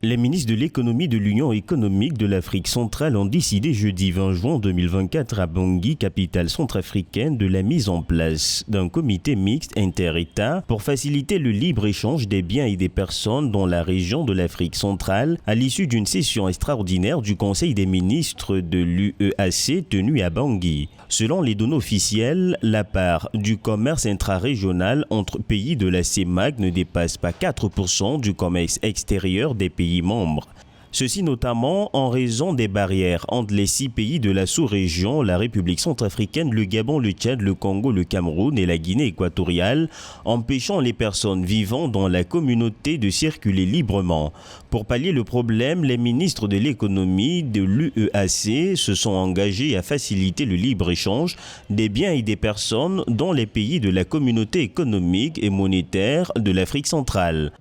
Les ministres de l'économie de l'Union économique de l'Afrique centrale ont décidé jeudi 20 juin 2024 à Bangui, capitale centrafricaine, de la mise en place d'un comité mixte inter-État pour faciliter le libre-échange des biens et des personnes dans la région de l'Afrique centrale à l'issue d'une session extraordinaire du Conseil des ministres de l'UEAC tenue à Bangui. Selon les données officielles, la part du commerce intra-régional entre pays de la CEMAC ne dépasse pas 4% du commerce extérieur des pays membres. Ceci notamment en raison des barrières entre les 6 pays de la sous-région, la République centrafricaine, le Gabon, le Tchad, le Congo, le Cameroun et la Guinée équatoriale, empêchant les personnes vivant dans la communauté de circuler librement. Pour pallier le problème, les ministres de l'économie de l'UEAC se sont engagés à faciliter le libre-échange des biens et des personnes dans les pays de la communauté économique et monétaire de l'Afrique centrale.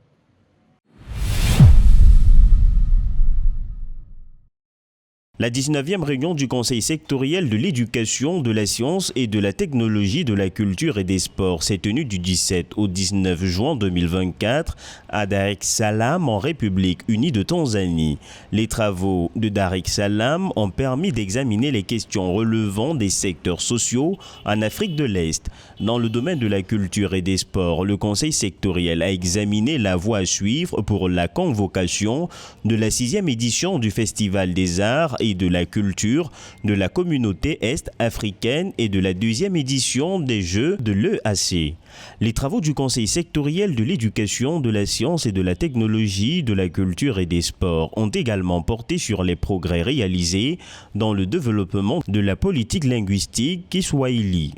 La 19e réunion du Conseil sectoriel de l'éducation, de la science et de la technologie, de la culture et des sports s'est tenue du 17 au 19 juin 2024 à Dar es Salaam en République unie de Tanzanie. Les travaux de Dar es Salaam ont permis d'examiner les questions relevant des secteurs sociaux en Afrique de l'Est. Dans le domaine de la culture et des sports, le Conseil sectoriel a examiné la voie à suivre pour la convocation de la 6e édition du Festival des Arts et de la culture de la communauté est-africaine et de la 2e édition des Jeux de l'EAC. Les travaux du Conseil sectoriel de l'éducation, de la science et de la technologie, de la culture et des sports ont également porté sur les progrès réalisés dans le développement de la politique linguistique kiswahili.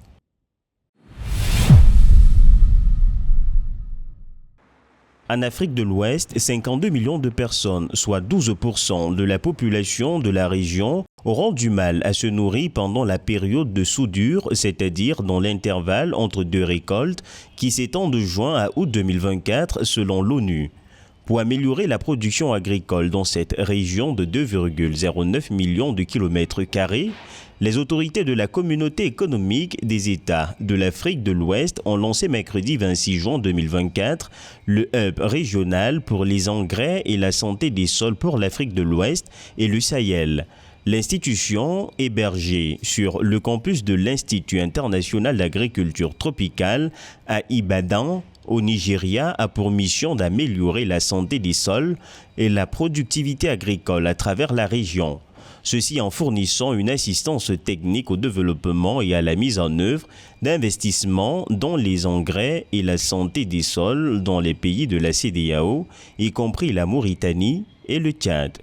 En Afrique de l'Ouest, 52 millions de personnes, soit 12% de la population de la région, auront du mal à se nourrir pendant la période de soudure, c'est-à-dire dans l'intervalle entre 2 récoltes, qui s'étend de juin à août 2024 selon l'ONU. Pour améliorer la production agricole dans cette région de 2,09 millions de kilomètres carrés, les autorités de la communauté économique des États de l'Afrique de l'Ouest ont lancé mercredi 26 juin 2024 le Hub régional pour les engrais et la santé des sols pour l'Afrique de l'Ouest et le Sahel. L'institution, hébergée sur le campus de l'Institut international d'agriculture tropicale à Ibadan, au Nigeria, a pour mission d'améliorer la santé des sols et la productivité agricole à travers la région. Ceci en fournissant une assistance technique au développement et à la mise en œuvre d'investissements dans les engrais et la santé des sols dans les pays de la CEDEAO, y compris la Mauritanie et le Tchad.